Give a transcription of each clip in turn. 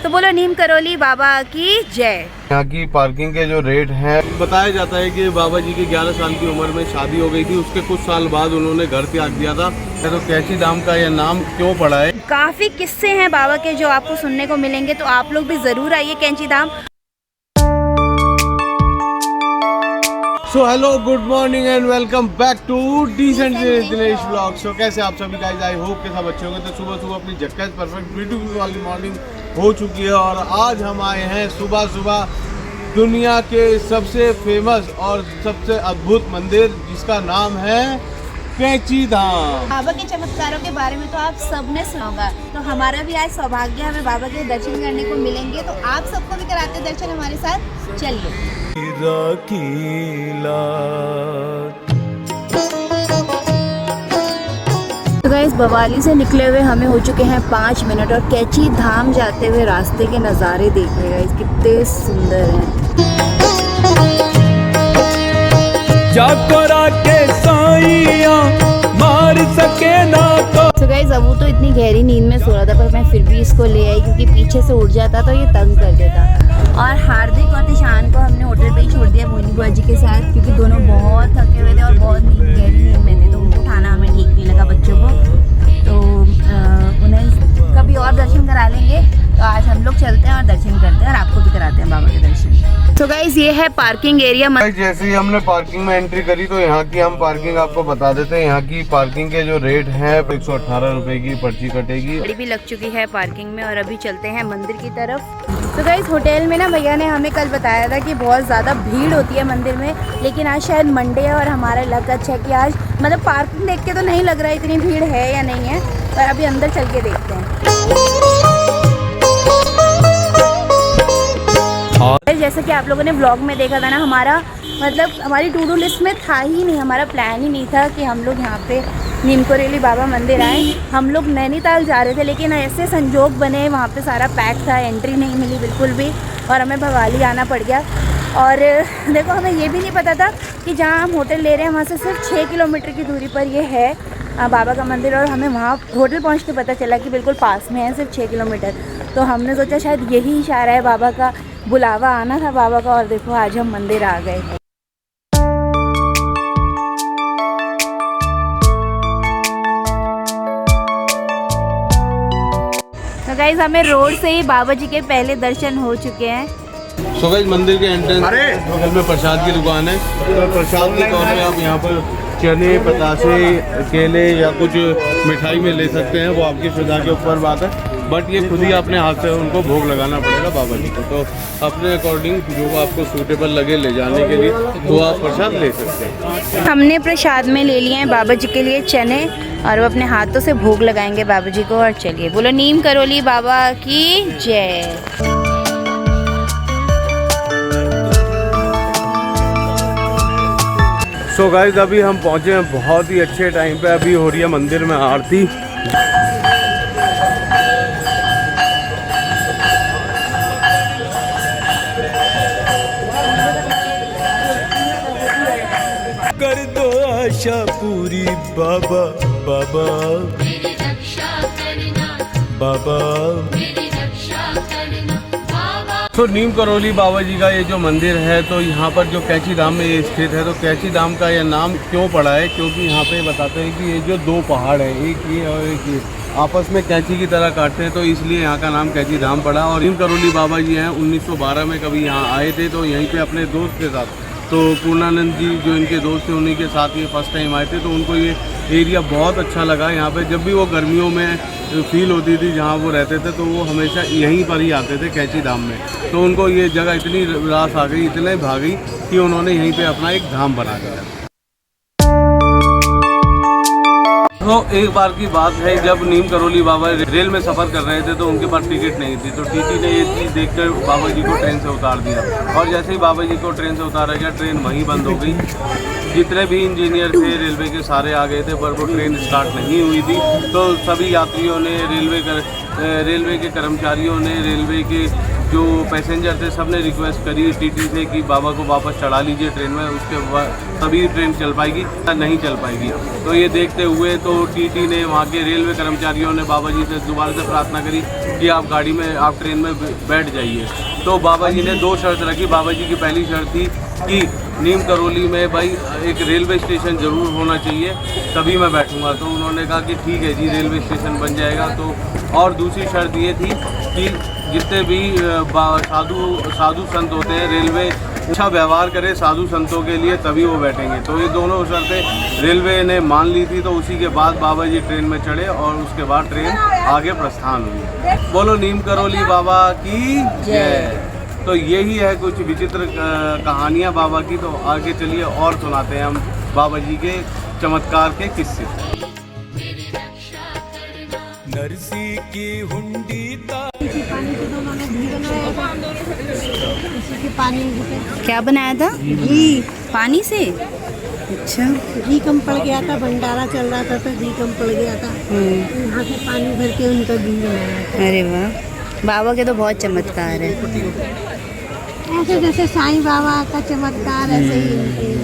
तो बोलो नीम करौली बाबा की जय। यहाँ की पार्किंग के जो रेट हैं, बताया जाता है कि बाबा जी की 11 साल की उम्र में शादी हो गई थी। उसके कुछ साल बाद उन्होंने घर त्याग दिया था। तो कैची धाम का यह नाम क्यों पड़ा है? काफी किस्से हैं बाबा के जो आपको सुनने को मिलेंगे, तो आप लोग भी जरूर आइए Kainchi Dham. So hello, good morning and welcome back to decent Dinesh vlog. So कैसे आप सभी गाइस, आई होप के सब अच्छे होंगे। तो सुबह सुबह अपनी जक्कत परफेक्ट ब्यूटीफुल वाली मॉर्निंग हो चुकी है और आज हम आए हैं सुबह सुबह दुनिया के सबसे फेमस और सबसे अद्भुत मंदिर जिसका नाम है कैची धाम। बाबा के चमत्कारों के बारे में तो आप सबने सुना होगा, तो हमारा भी आज सौभाग्य हमें बाबा के दर्शन करने को मिलेंगे। तो आप सबको भी कराते दर्शन हमारे साथ, चलिए। तो गाइस, बवाली से निकले हुए हमें हो चुके हैं 5 मिनट और कैची धाम जाते हुए रास्ते के नज़ारे देखिए गाइस, कितने सुंदर हैं। मार सके ना तो गाइस, अब वो तो इतनी गहरी नींद में सो रहा था, पर मैं फिर भी इसको ले आई क्योंकि पीछे से उठ जाता तो ये तंग कर देता। और हार्दिक और ईशान को हमने होटल पे ही छोड़ दिया मोनी बुआ जी के साथ, क्योंकि दोनों बहुत थके हुए थे और बहुत गहरी नींद में थे, तो उनको उठाना हमें ठीक नहीं लगा बच्चों को। तो उन्हें कभी और दर्शन करा लेंगे। तो आज हम लोग चलते हैं और दर्शन करते हैं और आपको भी कराते हैं बाबा के दर्शन। तो गाइस, ये है पार्किंग एरिया। जैसे ही हमने पार्किंग में एंट्री करी तो यहाँ की हम पार्किंग आपको बता देते हैं। यहाँ की पार्किंग के जो रेट हैं 118 रुपए की पर्ची कटेगी। गाड़ी भी लग चुकी है पार्किंग में और अभी चलते हैं मंदिर की तरफ। तो गाइस, होटल में ना भैया ने हमें कल बताया था कि बहुत ज़्यादा भीड़ होती है मंदिर में, लेकिन आज शायद मंडे है और हमारा लक अच्छा है कि आज मतलब पार्किंग देख के तो नहीं लग रहा है इतनी भीड़ है या नहीं है, पर अभी अंदर चल के देखते हैं। जैसे कि आप लोगों ने ब्लॉग में देखा था ना, हमारी टू डू लिस्ट में था ही नहीं, हमारा प्लान ही नहीं था कि हम लोग यहाँ पे नीम करौली बाबा मंदिर आए। हम लोग नैनीताल जा रहे थे, लेकिन ऐसे संजोग बने वहाँ पे सारा पैक था, एंट्री नहीं मिली बिल्कुल भी और हमें भवाली आना पड़ गया। और देखो, हमें ये भी नहीं पता था कि जहाँ हम होटल ले रहे हैं वहाँ से सिर्फ 6 किलोमीटर की दूरी पर ये है बाबा का मंदिर, और हमें वहाँ होटल पहुँचते पता चला कि बिल्कुल पास में है, सिर्फ 6 किलोमीटर। तो हमने सोचा शायद यही इशारा है, बाबा का बुलावा आना था बाबा का, और देखो आज हम मंदिर आ गए। तो गाइस, हमें रोड से ही बाबा जी के पहले दर्शन हो चुके हैं। सो गाइस, मंदिर के एंट्रेंस बगल में प्रसाद की दुकान है। तो प्रसाद के तौर पे आप यहाँ पर चने, पतासे, केले या कुछ मिठाई में ले सकते हैं, वो आपकी सुविधा के ऊपर बात है। बट ये खुद ही अपने हाथ से उनको भोग लगाना पड़ेगा बाबा जी को। तो अपने अकॉर्डिंग जो आपको सूटेबल लगे ले जाने के लिए तो आप प्रसाद ले सकते हैं। हमने प्रसाद में ले लिए हैं बाबा जी के लिए चने, और वो अपने हाथों से भोग लगाएंगे बाबा जी को। और चलिए, बोलो नीम करौली बाबा की जय। सो गाइस, अभी हम पहुँचे हैं बहुत ही अच्छे टाइम पे। अभी हो रही है मंदिर में आरती। कर दो आशा पूरी बाबा, बाबा मेरी रक्षा करना, बाबा मेरी रक्षा करना, बाबा। तो नीम करौली बाबा जी का ये जो मंदिर है, तो यहाँ पर जो कैची धाम में ये स्थित है। तो कैची धाम का ये नाम क्यों पड़ा है? क्योंकि यहाँ पे बताते हैं कि ये जो 2 पहाड़ है, एक ये और एक ये, आपस में कैंची की तरह काटते हैं, तो इसलिए यहाँ का नाम कैची धाम पड़ा। और नीम करौली बाबा जी हैं 1912 में कभी यहाँ आए थे, तो यहीं पे अपने दोस्त के साथ, तो पूर्णानंद जी जो इनके दोस्त थे उन्हीं के साथ ये फर्स्ट टाइम आए थे। तो उनको ये एरिया बहुत अच्छा लगा। यहाँ पे जब भी वो गर्मियों में फील होती थी जहाँ वो रहते थे, तो वो हमेशा यहीं पर ही आते थे कैची धाम में। तो उनको ये जगह इतनी रास आ गई, इतने भाग गई कि उन्होंने यहीं पे अपना एक धाम बना दिया। तो एक बार की बात है, जब नीम करौली बाबा रेल में सफ़र कर रहे थे तो उनके पास टिकट नहीं थी। तो टीटी ने ये चीज़ देखकर बाबा जी को ट्रेन से उतार दिया, और जैसे ही बाबा जी को ट्रेन से उतारा गया, ट्रेन वहीं बंद हो गई। जितने भी इंजीनियर थे रेलवे के सारे आ गए थे, पर वो ट्रेन स्टार्ट नहीं हुई थी। तो सभी यात्रियों ने, रेलवे के कर्मचारियों ने, रेलवे के जो पैसेंजर थे सब ने रिक्वेस्ट करी टीटी से कि बाबा को वापस चढ़ा लीजिए ट्रेन में, उसके बाद तभी ट्रेन चल पाएगी, नहीं चल पाएगी। तो ये देखते हुए तो टीटी ने, वहाँ के रेलवे कर्मचारियों ने बाबा जी से दोबारा से प्रार्थना करी कि आप गाड़ी में, आप ट्रेन में बैठ जाइए। तो बाबा जी ने 2 शर्त रखी। बाबा जी की पहली शर्त थी कि नीम करौली में भाई एक रेलवे स्टेशन ज़रूर होना चाहिए, तभी मैं बैठूंगा। तो उन्होंने कहा कि ठीक है जी, रेलवे स्टेशन बन जाएगा। तो और दूसरी शर्त ये थी कि जितने भी साधु संत होते हैं, रेलवे अच्छा व्यवहार करे साधु संतों के लिए, तभी वो बैठेंगे। तो ये दोनों शर्तें रेलवे ने मान ली थी। तो उसी के बाद बाबा जी ट्रेन में चढ़े और उसके बाद ट्रेन आगे प्रस्थान हुई। बोलो नीम करौली बाबा की जय। तो यही है कुछ विचित्र कहानियाँ बाबा की। तो आगे चलिए और सुनाते हैं हम बाबा जी के चमत्कार के किस्से। नरसी की हुंडी क्या बनाया था? घी पानी से। अच्छा, घी कम पड़ गया था, भंडारा चल रहा था तो घी कम पड़ गया था, यहाँ से पानी भर के उनका घी बनाया था। अरे वाह, बाबा के तो बहुत चमत्कार है। ऐसे जैसे साईं बाबा का चमत्कार ऐसे ही उनके।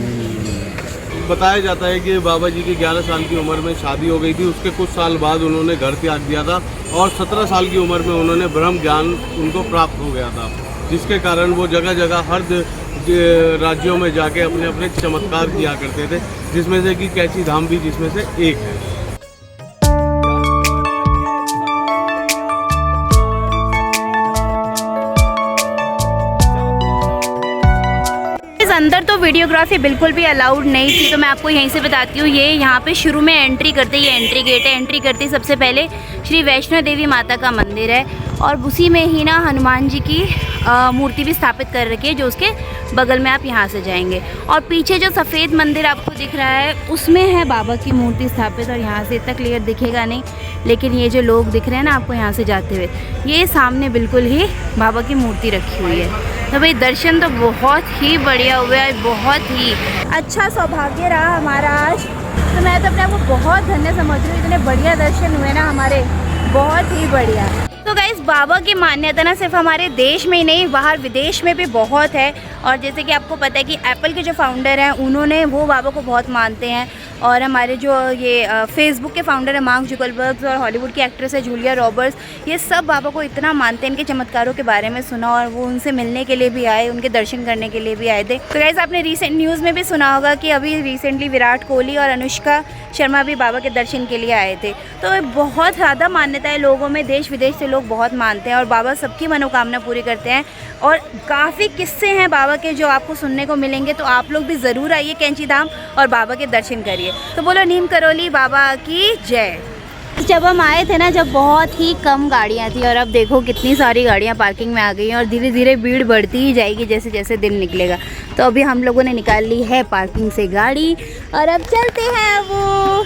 बताया जाता है कि बाबा जी की 11 साल की उम्र में शादी हो गई थी। उसके कुछ साल बाद उन्होंने घर त्याग दिया था और 17 साल की उम्र में उन्होंने ब्रह्म ज्ञान उनको प्राप्त हो गया था, जिसके कारण वो जगह जगह हर राज्यों में जाके अपने अपने चमत्कार किया करते थे, जिसमें से कि कैची धाम भी जिसमें से एक है। अंदर तो वीडियोग्राफी बिल्कुल भी अलाउड नहीं थी, तो मैं आपको यहीं से बताती हूँ। ये यहाँ पे शुरू में एंट्री करते ही एंट्री गेट है। एंट्री करते ही सबसे पहले श्री वैष्णो देवी माता का मंदिर है और उसी में ही ना हनुमान जी की मूर्ति भी स्थापित कर रखी है, जो उसके बगल में आप यहाँ से जाएंगे। और पीछे जो सफ़ेद मंदिर आपको दिख रहा है उसमें है बाबा की मूर्ति स्थापित। और यहाँ से इतना क्लियर दिखेगा नहीं, लेकिन ये जो लोग दिख रहे हैं ना आपको यहाँ से जाते हुए, ये सामने बिल्कुल ही बाबा की मूर्ति रखी हुई है। तो भाई दर्शन तो बहुत ही बढ़िया हुआ है, बहुत ही अच्छा सौभाग्य रहा हमारा आज। तो मैं तो अपने आप को बहुत धन्य समझ रही हूँ, इतने बढ़िया दर्शन हुए ना हमारे, बहुत ही बढ़िया। तो गाइस, बाबा की मान्यता ना सिर्फ हमारे देश में ही नहीं, बाहर विदेश में भी बहुत है। और जैसे कि आपको पता है कि एप्पल के जो फाउंडर हैं उन्होंने, वो बाबा को बहुत मानते हैं। और हमारे जो ये फेसबुक के फाउंडर है मार्क जुकरबर्ग, और हॉलीवुड की एक्ट्रेस है जूलिया रॉबर्ट्स, ये सब बाबा को इतना मानते हैं। इनके चमत्कारों के बारे में सुना और वो उनसे मिलने के लिए भी आए, उनके दर्शन करने के लिए भी आए थे। तो गाइस, आपने रिसेंट न्यूज़ में भी सुना होगा कि अभी रिसेंटली विराट कोहली और अनुष्का शर्मा भी बाबा के दर्शन के लिए आए थे। तो बहुत ज़्यादा मान्यता है लोगों में, देश विदेश से लोग बहुत मानते हैं और बाबा सबकी मनोकामना पूरी करते हैं। और काफ़ी किस्से हैं बाबा के जो आपको सुनने को मिलेंगे। तो आप लोग भी ज़रूर आइए कैंची धाम और बाबा के दर्शन करिए। तो बोलो नीम करौली बाबा की जय। जब हम आए थे ना, जब बहुत ही कम गाड़ियाँ थी, और अब देखो कितनी सारी गाड़ियाँ पार्किंग में आ गई हैं और धीरे धीरे भीड़ बढ़ती ही जाएगी जैसे जैसे दिन निकलेगा। तो अभी हम लोगों ने निकाल ली है पार्किंग से गाड़ी और अब चलते हैं वो।